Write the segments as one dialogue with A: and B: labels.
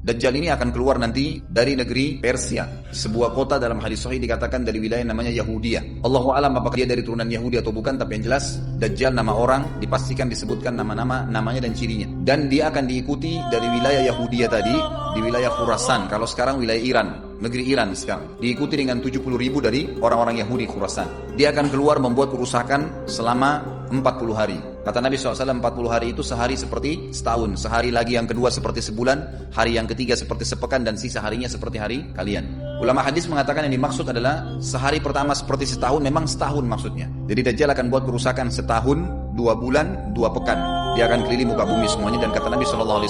A: Dajjal ini akan keluar nanti dari negeri Persia. Sebuah kota dalam hadis sahih dikatakan dari wilayah namanya Yahudiyah. Allahu a'lam apakah dia dari turunan Yahudi atau bukan, tapi yang jelas Dajjal nama orang dipastikan disebutkan namanya dan cirinya. Dan dia akan diikuti dari wilayah Yahudiyah tadi, di wilayah Khurasan. Kalau sekarang wilayah Iran, negeri Iran sekarang. Diikuti dengan 70.000 dari orang-orang Yahudi Khurasan. Dia akan keluar membuat kerusakan selama 40 hari. Kata Nabi SAW, 40 hari itu sehari seperti setahun, sehari lagi yang kedua seperti sebulan, hari yang ketiga seperti sepekan, dan sisa harinya seperti hari kalian. Ulama hadis mengatakan yang dimaksud adalah sehari pertama seperti setahun, memang setahun maksudnya. Jadi Dajjal akan buat kerusakan setahun, 2 bulan, 2 pekan. Dia akan keliling muka bumi semuanya, dan kata Nabi SAW,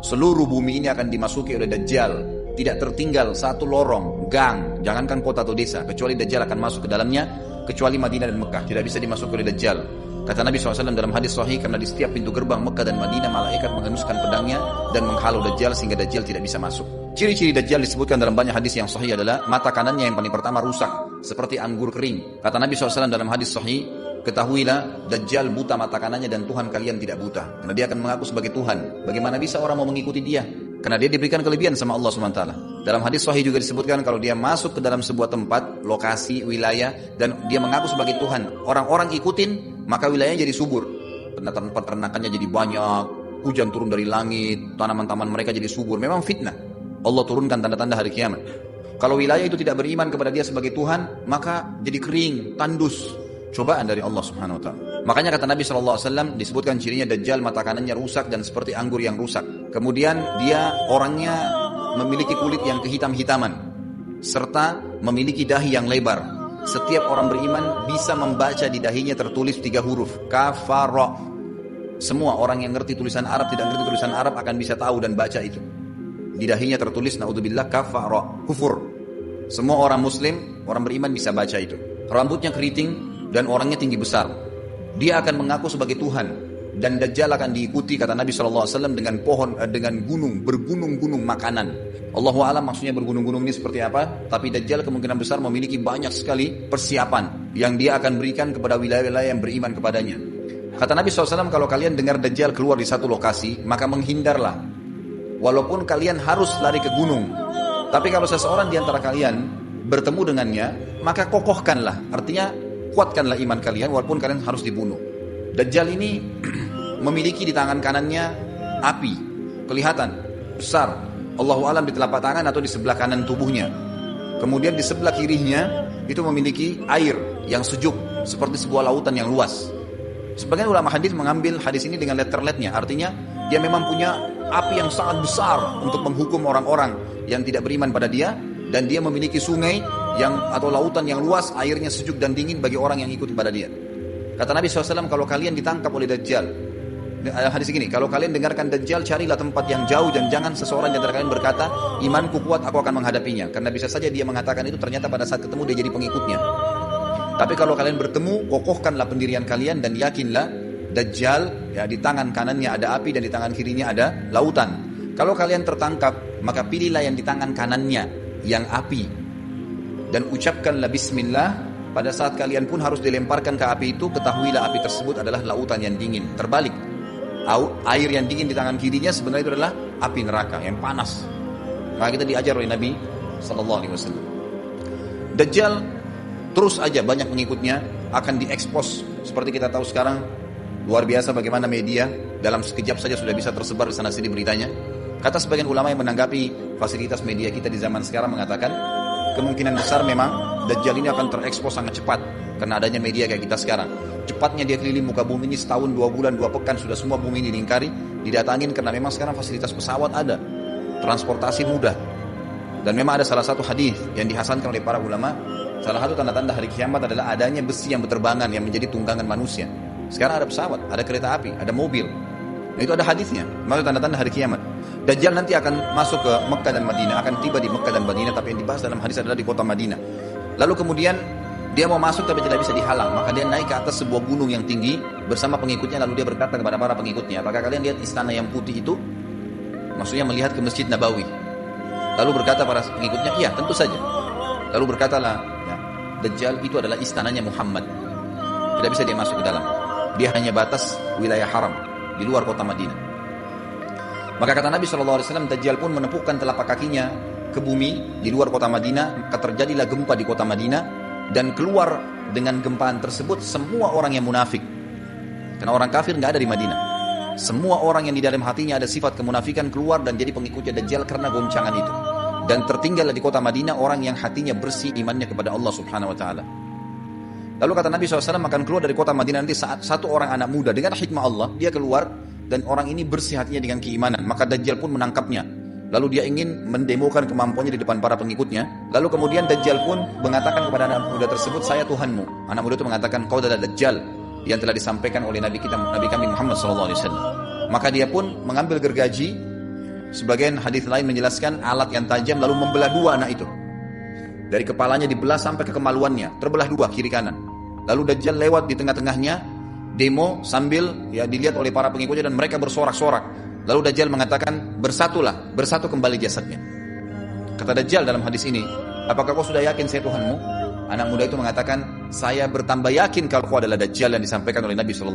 A: seluruh bumi ini akan dimasuki oleh Dajjal. Tidak tertinggal satu lorong, gang, jangankan kota atau desa, kecuali Dajjal akan masuk ke dalamnya, kecuali Madinah dan Mekah. Tidak bisa dimasuki oleh Dajjal. Kata Nabi SAW dalam hadis sahih, karena di setiap pintu gerbang Mekah dan Madinah malaikat menghunuskan pedangnya dan menghalau Dajjal sehingga Dajjal tidak bisa masuk. Ciri-ciri Dajjal disebutkan dalam banyak hadis yang sahih adalah mata kanannya yang paling pertama rusak seperti anggur kering. Kata Nabi SAW dalam hadis sahih, ketahuilah Dajjal buta mata kanannya dan Tuhan kalian tidak buta, karena dia akan mengaku sebagai Tuhan. Bagaimana bisa orang mau mengikuti dia? Karena dia diberikan kelebihan sama Allah SWT. Dalam hadis sahih juga disebutkan kalau dia masuk ke dalam sebuah tempat, lokasi, wilayah, dan dia mengaku sebagai Tuhan, orang-orang ikutin, maka wilayahnya jadi subur. Peternakannya jadi banyak, hujan turun dari langit, tanaman-tanaman mereka jadi subur. Memang fitnah. Allah turunkan tanda-tanda hari kiamat. Kalau wilayah itu tidak beriman kepada dia sebagai Tuhan, maka jadi kering, tandus. Cobaan dari Allah Subhanahu wa taala. Makanya kata Nabi SAW disebutkan cirinya Dajjal mata kanannya rusak dan seperti anggur yang rusak. Kemudian dia orangnya memiliki kulit yang kehitam-hitaman serta memiliki dahi yang lebar. Setiap orang beriman bisa membaca di dahinya tertulis 3 huruf, kafara. Semua orang yang ngerti tulisan Arab, tidak ngerti tulisan Arab akan bisa tahu dan baca itu. Di dahinya tertulis naudzubillah kafara, kufur. Semua orang muslim, orang beriman bisa baca itu. Rambutnya keriting dan orangnya tinggi besar. Dia akan mengaku sebagai Tuhan. Dan Dajjal akan diikuti kata Nabi SAW dengan pohon, dengan gunung, bergunung-gunung makanan. Allahu a'lam maksudnya bergunung-gunung ini seperti apa. Tapi Dajjal kemungkinan besar memiliki banyak sekali persiapan yang dia akan berikan kepada wilayah-wilayah yang beriman kepadanya. Kata Nabi SAW, kalau kalian dengar Dajjal keluar di satu lokasi, maka menghindarlah. Walaupun kalian harus lari ke gunung. Tapi kalau seseorang di antara kalian bertemu dengannya, maka kokohkanlah. Artinya kuatkanlah iman kalian walaupun kalian harus dibunuh. Dajjal ini memiliki di tangan kanannya api, kelihatan besar. Allahu alam di telapak tangan atau di sebelah kanan tubuhnya. Kemudian di sebelah kirinya itu memiliki air yang sejuk seperti sebuah lautan yang luas. Sebagian ulama hadis mengambil hadis ini dengan letter-letternya, artinya dia memang punya api yang sangat besar untuk menghukum orang-orang yang tidak beriman pada dia, dan dia memiliki sungai atau lautan yang luas, airnya sejuk dan dingin bagi orang yang ikut pada dia. Kata Nabi SAW, kalau kalian ditangkap oleh Dajjal, hadis ini, kalau kalian dengarkan Dajjal, carilah tempat yang jauh dan jangan seseorang di antara kalian berkata, imanku kuat, aku akan menghadapinya. Karena bisa saja dia mengatakan itu, ternyata pada saat ketemu dia jadi pengikutnya. Tapi kalau kalian bertemu, kokohkanlah pendirian kalian dan yakinlah Dajjal ya, di tangan kanannya ada api dan di tangan kirinya ada lautan. Kalau kalian tertangkap, maka pilihlah yang di tangan kanannya yang api dan ucapkanlah bismillah. Pada saat kalian pun harus dilemparkan ke api itu, ketahuilah api tersebut adalah lautan yang dingin. Terbalik, air yang dingin di tangan kirinya sebenarnya itu adalah api neraka yang panas. Maka kita diajar oleh Nabi SAW. Dajjal terus aja banyak pengikutnya, akan diekspos. Seperti kita tahu sekarang, luar biasa bagaimana media dalam sekejap saja sudah bisa tersebar di sana sini beritanya. Kata sebagian ulama yang menanggapi fasilitas media kita di zaman sekarang mengatakan, kemungkinan besar memang Dajjal ini akan terekspos sangat cepat karena adanya media kayak kita sekarang. Cepatnya dia keliling muka bumi ini setahun, 2 bulan, 2 pekan sudah semua bumi ini dilingkari, didatangin karena memang sekarang fasilitas pesawat ada, transportasi mudah. Dan memang ada salah satu hadis yang dihasankan oleh para ulama, salah satu tanda-tanda hari kiamat adalah adanya besi yang berterbangan yang menjadi tunggangan manusia. Sekarang ada pesawat, ada kereta api, ada mobil. Nah, itu ada hadisnya, maksud tanda-tanda hari kiamat. Dajjal nanti akan masuk ke Mekah dan Madinah, akan tiba di Mekah dan Madinah, tapi yang dibahas dalam hadis adalah di kota Madinah. Lalu kemudian dia mau masuk tapi tidak bisa dihalang, maka dia naik ke atas sebuah gunung yang tinggi bersama pengikutnya, lalu dia berkata kepada para pengikutnya, apakah kalian lihat istana yang putih itu? Maksudnya melihat ke Masjid Nabawi. Lalu berkata para pengikutnya, iya tentu saja. Lalu berkatalah, ya, Dajjal itu adalah istananya Muhammad, tidak bisa dia masuk ke dalam, dia hanya batas wilayah haram di luar kota Madinah. Maka kata Nabi SAW, Dajjal pun menepukkan telapak kakinya ke bumi di luar kota Madinah, maka terjadilah gempa di kota Madinah, dan keluar dengan gempaan tersebut semua orang yang munafik. Karena orang kafir nggak ada di Madinah. Semua orang yang di dalam hatinya ada sifat kemunafikan keluar dan jadi pengikutnya Dajjal karena goncangan itu. Dan tertinggallah di kota Madinah orang yang hatinya bersih imannya kepada Allah Subhanahu Wa Taala. Lalu kata Nabi SAW akan keluar dari kota Madinah nanti saat satu orang anak muda dengan hikmah Allah, dia keluar dan orang ini bersih hatinya dengan keimanan. Maka Dajjal pun menangkapnya. Lalu dia ingin mendemokan kemampuannya di depan para pengikutnya. Lalu kemudian Dajjal pun mengatakan kepada anak muda tersebut, saya Tuhanmu. Anak muda itu mengatakan, kau adalah Dajjal yang telah disampaikan oleh Nabi kami Muhammad SAW. Maka dia pun mengambil gergaji. Sebagian hadis lain menjelaskan alat yang tajam lalu membelah dua anak itu. Dari kepalanya dibelah sampai ke kemaluannya, terbelah dua kiri kanan. Lalu Dajjal lewat di tengah-tengahnya, demo sambil dilihat oleh para pengikutnya dan mereka bersorak-sorak. Lalu Dajjal mengatakan, bersatulah, bersatu kembali jasadnya. Kata Dajjal dalam hadis ini, apakah kau sudah yakin saya Tuhanmu? Anak muda itu mengatakan, saya bertambah yakin kalau kau adalah Dajjal yang disampaikan oleh Nabi SAW.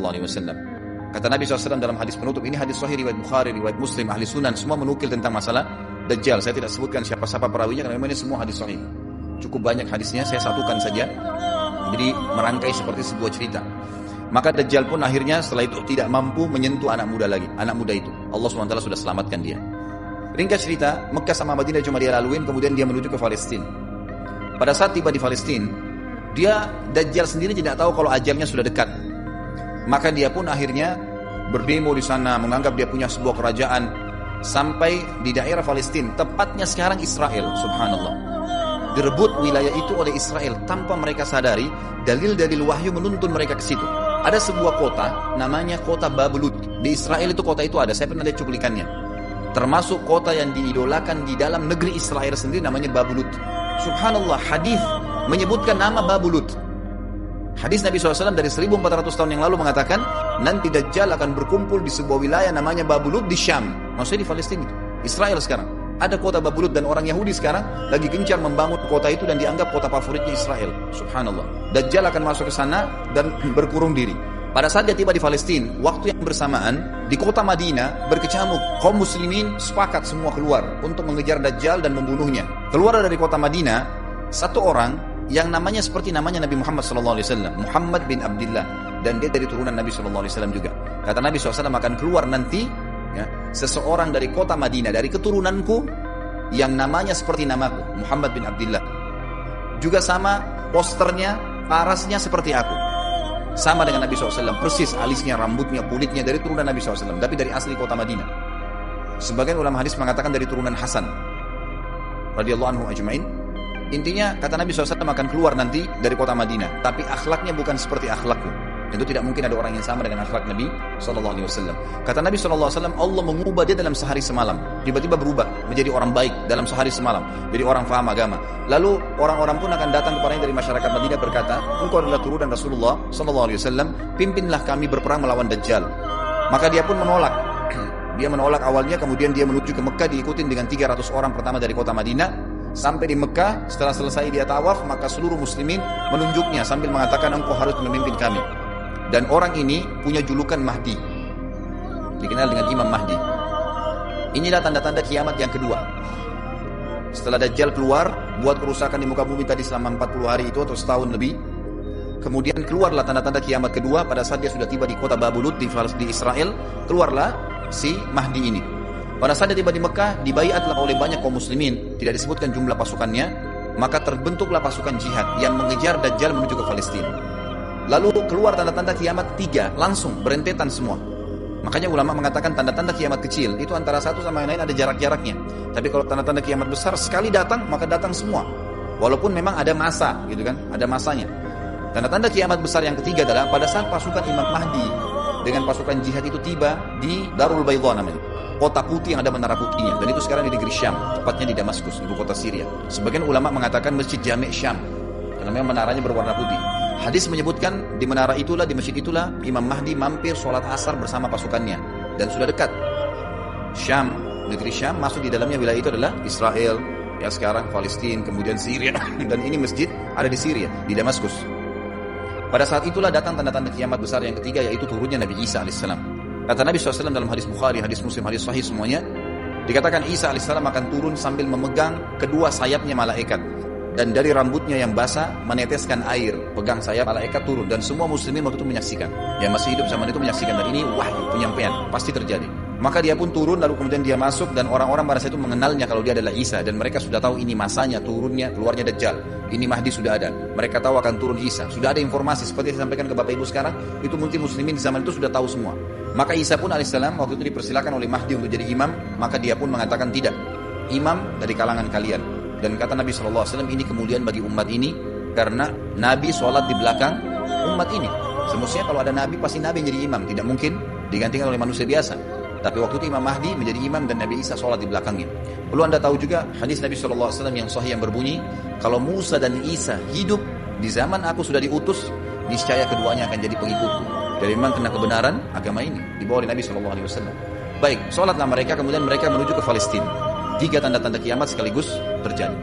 A: Kata Nabi SAW dalam hadis penutup, ini hadis sahih riwayat Bukhari, riwayat Muslim, ahli sunan, semua menukil tentang masalah Dajjal. Saya tidak sebutkan siapa-siapa perawinya karena memang ini semua hadis sahih. Cukup banyak hadisnya, saya satukan saja. Jadi merangkai seperti sebuah cerita. Maka Dajjal pun akhirnya setelah itu tidak mampu menyentuh anak muda lagi. Anak muda itu, Allah SWT sudah selamatkan dia. Ringkas cerita, Mekah sama Madinah cuma dia laluin, kemudian dia menuju ke Palestina. Pada saat tiba di Palestina, Dajjal sendiri tidak tahu kalau ajalnya sudah dekat. Maka dia pun akhirnya berdemo di sana, menganggap dia punya sebuah kerajaan sampai di daerah Palestina, tepatnya sekarang Israel. Subhanallah. Direbut wilayah itu oleh Israel tanpa mereka sadari. Dalil-dalil wahyu menuntun mereka ke situ. Ada sebuah kota namanya kota Babulut. Di Israel itu kota itu ada, saya pernah lihat cuplikannya. Termasuk kota yang diidolakan di dalam negeri Israel sendiri namanya Babulut. Subhanallah, hadis menyebutkan nama Babulut. Hadis Nabi SAW dari 1400 tahun yang lalu mengatakan, nanti Dajjal akan berkumpul di sebuah wilayah namanya Babulut di Syam. Maksudnya di Palestina itu, Israel sekarang. Ada kota Babulut dan orang Yahudi sekarang lagi gencar membangun kota itu dan dianggap kota favoritnya Israel. Subhanallah. Dajjal akan masuk ke sana dan berkurung diri. Pada saat dia tiba di Palestina, waktu yang bersamaan di kota Madinah berkecamuk. Kaum muslimin sepakat semua keluar untuk mengejar Dajjal dan membunuhnya. Keluar dari kota Madinah satu orang yang namanya seperti namanya Nabi Muhammad SAW, Muhammad bin Abdullah, dan dia dari turunan Nabi SAW juga. Kata Nabi SAW akan keluar nanti seseorang dari kota Madinah, dari keturunanku yang namanya seperti namaku, Muhammad bin Abdullah. Juga sama posternya, parasnya seperti aku. Sama dengan Nabi SAW, persis alisnya, rambutnya, kulitnya dari turunan Nabi SAW, tapi dari asli kota Madinah. Sebagian ulama hadis mengatakan dari turunan Hasan radhiyallahu anhu ajmain. Intinya kata Nabi SAW akan keluar nanti dari kota Madinah, tapi akhlaknya bukan seperti akhlakku. Tentu tidak mungkin ada orang yang sama dengan akhlak Nabi SAW. Kata Nabi SAW, Allah mengubah dia dalam sehari semalam. Tiba-tiba berubah menjadi orang baik dalam sehari semalam, jadi orang faham agama. Lalu orang-orang pun akan datang kepadanya dari masyarakat Madinah berkata, engkau adalah turunan Rasulullah SAW, pimpinlah kami berperang melawan Dajjal. Maka dia pun menolak. Dia menolak awalnya, kemudian dia menuju ke Mekah diikutin dengan 300 orang pertama dari kota Madinah. Sampai di Mekah, setelah selesai dia tawaf, maka seluruh muslimin menunjuknya sambil mengatakan, engkau harus memimpin kami. Dan orang ini punya julukan Mahdi, dikenal dengan Imam Mahdi. Inilah tanda-tanda kiamat yang kedua. Setelah Dajjal keluar, buat kerusakan di muka bumi tadi selama 40 hari itu atau setahun lebih. Kemudian keluarlah tanda-tanda kiamat kedua pada saat dia sudah tiba di kota Babulut di Israel. Keluarlah si Mahdi ini. Pada saat dia tiba di Mekah, dibaiatlah oleh banyak kaum muslimin, tidak disebutkan jumlah pasukannya, maka terbentuklah pasukan jihad yang mengejar Dajjal menuju ke Palestina. Lalu keluar tanda-tanda kiamat 3, langsung berentetan semua. Makanya ulama mengatakan tanda-tanda kiamat kecil itu antara satu sama yang lain ada jarak-jaraknya. Tapi kalau tanda-tanda kiamat besar sekali datang, maka datang semua. Walaupun memang ada masa, gitu kan, ada masanya. Tanda-tanda kiamat besar yang ketiga adalah pada saat pasukan Imam Mahdi dengan pasukan jihad itu tiba di Darul Baydha namanya, kota putih yang ada menara putihnya, dan itu sekarang di negeri Syam, tepatnya di Damaskus, ibu kota Syria. Sebagian ulama mengatakan Masjid Jami' Syam, karena memang menaranya berwarna putih. Hadis menyebutkan di menara itulah, di masjid itulah Imam Mahdi mampir sholat asar bersama pasukannya, dan sudah dekat. Syam, negeri Syam, masuk di dalamnya wilayah itu adalah Israel, ya sekarang Palestina, kemudian Syria, dan ini masjid ada di Syria, di Damaskus. Pada saat itulah datang tanda-tanda kiamat besar yang ketiga, yaitu turunnya Nabi Isa AS. Kata Nabi SAW dalam hadis Bukhari, hadis Muslim, hadis Sahih semuanya, Dikatakan Isa alaihissalam akan turun sambil memegang kedua sayapnya malaikat. Dan dari rambutnya yang basah meneteskan air. Pegang sayap malaikat turun. Dan semua muslimin waktu itu menyaksikan. Yang masih hidup zaman itu menyaksikan. Dan ini wahyu, penyampaian. Pasti terjadi. Maka dia pun turun lalu kemudian dia masuk. Dan orang-orang pada saat itu mengenalnya kalau dia adalah Isa. Dan mereka sudah tahu ini masanya turunnya, keluarnya Dajjal. Ini Mahdi sudah ada. Mereka tahu akan turun Isa. Sudah ada informasi seperti yang disampaikan ke Bapak Ibu sekarang. Itu mungkin muslimin di zaman itu sudah tahu semua. Maka Isa pun alaihissalam waktu itu dipersilakan oleh Mahdi untuk jadi imam. Maka dia pun mengatakan tidak. Imam dari kalangan kalian. Dan kata Nabi SAW, ini kemuliaan bagi umat ini karena Nabi sholat di belakang umat ini. Semestinya kalau ada Nabi, pasti Nabi yang jadi imam. Tidak mungkin digantikan oleh manusia biasa. Tapi waktu itu Imam Mahdi menjadi imam dan Nabi Isa sholat di belakangnya. Perlu anda tahu juga hadis Nabi SAW yang sahih yang berbunyi, kalau Musa dan Isa hidup di zaman aku sudah diutus, niscaya keduanya akan jadi pengikutku. Jadi memang kena kebenaran agama ini dibawa oleh Nabi SAW. Baik, sholatlah mereka, kemudian mereka menuju ke Palestina. 3 tanda-tanda kiamat sekaligus terjadi.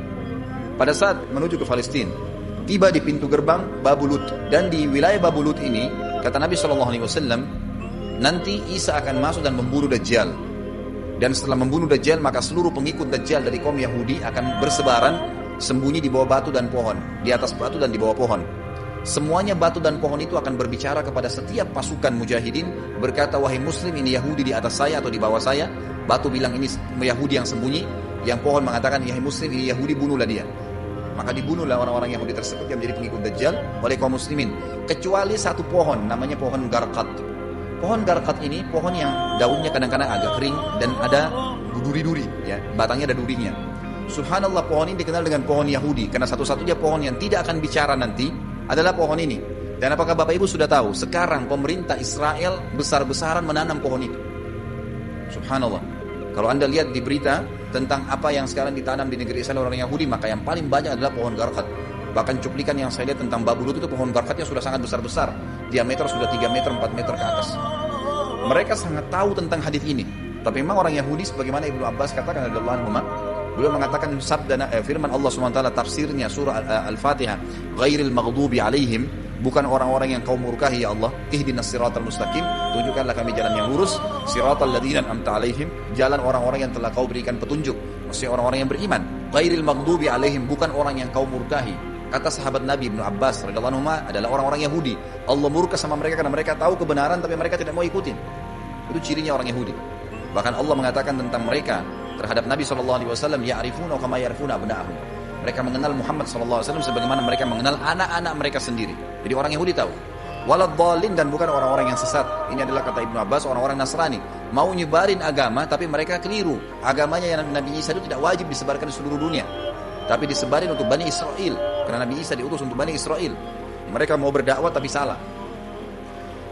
A: Pada saat menuju ke Palestina, tiba di pintu gerbang Babulut. Dan di wilayah Babulut ini, kata Nabi SAW, nanti Isa akan masuk dan memburu Dajjal. Dan setelah membunuh Dajjal, maka seluruh pengikut Dajjal dari kaum Yahudi akan bersebaran, sembunyi di bawah batu dan pohon, di atas batu dan di bawah pohon. Semuanya batu dan pohon itu akan berbicara kepada setiap pasukan mujahidin, berkata, wahai muslim, ini Yahudi di atas saya atau di bawah saya. Batu bilang ini Yahudi yang sembunyi, yang pohon mengatakan, wahai muslim, ini Yahudi, bunuhlah dia. Maka dibunuhlah orang-orang Yahudi tersebut yang menjadi pengikut Dajjal oleh kaum muslimin. Kecuali satu pohon, namanya pohon Garqad. Pohon Garqad ini pohon yang daunnya kadang-kadang agak kering dan ada duri-duri, ya, batangnya ada durinya. Subhanallah, pohon ini dikenal dengan pohon Yahudi karena satu-satunya pohon yang tidak akan bicara nanti adalah pohon ini. Dan apakah Bapak Ibu sudah tahu sekarang pemerintah Israel besar-besaran menanam pohon itu? Subhanallah. Kalau anda lihat di berita tentang apa yang sekarang ditanam di negeri Israel orang Yahudi, maka yang paling banyak adalah pohon Garqad. Bahkan cuplikan yang saya lihat tentang Babulut itu pohon Garqadnya sudah sangat besar-besar. Diameter sudah 3 meter, 4 meter ke atas. Mereka sangat tahu tentang hadis ini. Tapi memang orang Yahudi sebagaimana Ibnu Abbas katakan radhiyallahu anhu, beliau mengatakan firman Allah SWT tafsirnya surah Al-Fatihah, ghairil maghdubi alaihim, bukan orang-orang yang kau murkahi ya Allah. Ihdinas siratal mustaqim, tunjukkanlah kami jalan yang lurus. Siratal ladzina an'amta alaihim, jalan orang-orang yang telah kau berikan petunjuk. Maksudnya orang-orang yang beriman. Ghairil maghdubi alaihim, bukan orang yang kau murkahi. Kata sahabat Nabi Ibnu Abbas radhiyallahu anhu adalah orang-orang Yahudi. Allah murka sama mereka karena mereka tahu kebenaran tapi mereka tidak mau ikutin. Itu cirinya orang Yahudi. Bahkan Allah mengatakan tentang mereka terhadap Nabi SAW, ya'rifuna kama ya'rifuna abna'ahum. Mereka mengenal Muhammad SAW sebagaimana mereka mengenal anak-anak mereka sendiri. Jadi orang Yahudi tahu. Waladhdallin, dan bukan orang-orang yang sesat. Ini adalah kata Ibnu Abbas, orang-orang Nasrani. Mau nyebarin agama tapi mereka keliru. Agamanya yang Nabi Isa itu tidak wajib disebarkan di seluruh dunia. Tapi disebarin untuk Bani Israel. Karena Nabi Isa diutus untuk Bani Israel. Mereka mau berdakwah tapi salah.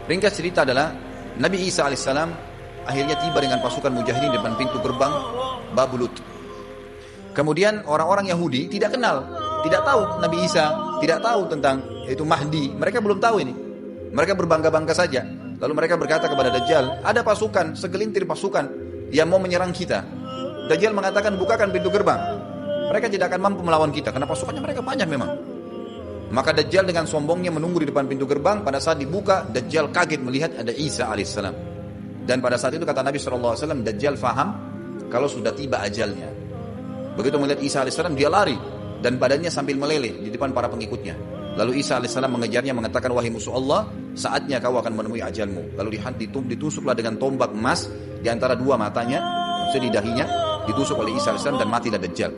A: Ringkas cerita adalah Nabi Isa alaihissalam akhirnya tiba dengan pasukan mujahidin di depan pintu gerbang Babulut. Kemudian orang-orang Yahudi tidak kenal, tidak tahu Nabi Isa, tidak tahu tentang itu Mahdi. Mereka belum tahu ini. Mereka berbangga-bangga saja. Lalu mereka berkata kepada Dajjal, ada pasukan, segelintir pasukan yang mau menyerang kita. Dajjal mengatakan, bukakan pintu gerbang. Mereka tidak akan mampu melawan kita karena pasukannya mereka banyak memang. Maka Dajjal dengan sombongnya menunggu di depan pintu gerbang. Pada saat dibuka, Dajjal kaget melihat ada Isa alaihissalam. Dan pada saat itu kata Nabi SAW, Dajjal faham kalau sudah tiba ajalnya. Begitu melihat Isa alaihissalam, dia lari dan badannya sambil meleleh di depan para pengikutnya. Lalu Isa alaihissalam mengejarnya mengatakan, wahai musuh Allah, saatnya kau akan menemui ajalmu. Lalu ditusuklah dengan tombak emas di antara dua matanya, maksudnya di dahinya, ditusuk oleh Isa alaihissalam dan matilah Dajjal.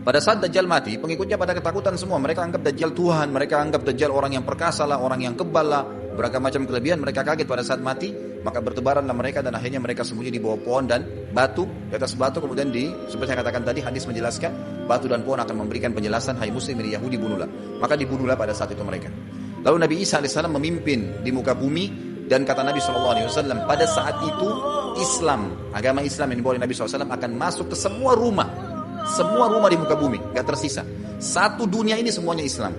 A: Pada saat Dajjal mati, pengikutnya pada ketakutan semua. Mereka anggap Dajjal Tuhan, mereka anggap Dajjal orang yang perkasa lah, orang yang kebal lah, beragam macam kelebihan. Mereka kaget pada saat mati, maka bertebaranlah mereka dan akhirnya mereka sembunyi di bawah pohon dan batu, di atas batu. Kemudian seperti saya katakan tadi, hadis menjelaskan, batu dan pohon akan memberikan penjelasan, hai muslim, ini Yahudi, bunuhlah. Maka dibunuhlah pada saat itu mereka. Lalu Nabi Isa AS memimpin di muka bumi, dan kata Nabi SAW, pada saat itu Islam, agama Islam yang dibawa oleh Nabi SAW akan masuk ke semua rumah di muka bumi, gak tersisa. Satu dunia ini semuanya Islam.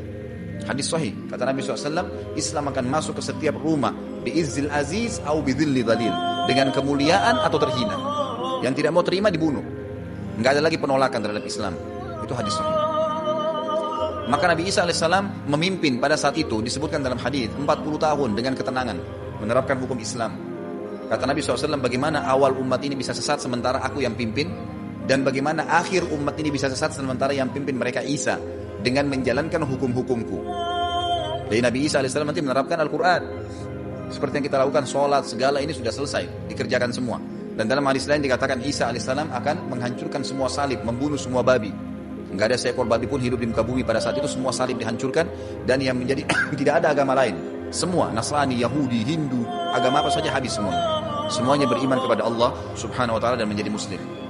A: Hadis sahih, kata Nabi SAW, Islam akan masuk ke setiap rumah, bi'izzil aziz au bidhilli dhalil, dengan kemuliaan atau terhina. Yang tidak mau terima dibunuh. Gak ada lagi penolakan terhadap Islam. Itu hadis sahih. Maka Nabi Isa AS memimpin pada saat itu, disebutkan dalam hadis 40 tahun dengan ketenangan, menerapkan hukum Islam. Kata Nabi SAW, bagaimana awal umat ini bisa sesat sementara aku yang pimpin, dan bagaimana akhir umat ini bisa sesat sementara yang pimpin mereka Isa dengan menjalankan hukum-hukumku. Jadi Nabi Isa AS nanti menerapkan Al-Quran. Seperti yang kita lakukan, sholat, segala ini sudah selesai, dikerjakan semua. Dan dalam hadis lain dikatakan Isa AS akan menghancurkan semua salib, membunuh semua babi. Enggak ada seekor babi pun hidup di muka bumi pada saat itu, semua salib dihancurkan. Dan yang menjadi tidak ada agama lain. Semua, Nasrani, Yahudi, Hindu, agama apa saja habis semua. Semuanya beriman kepada Allah subhanahu wa ta'ala dan menjadi muslim.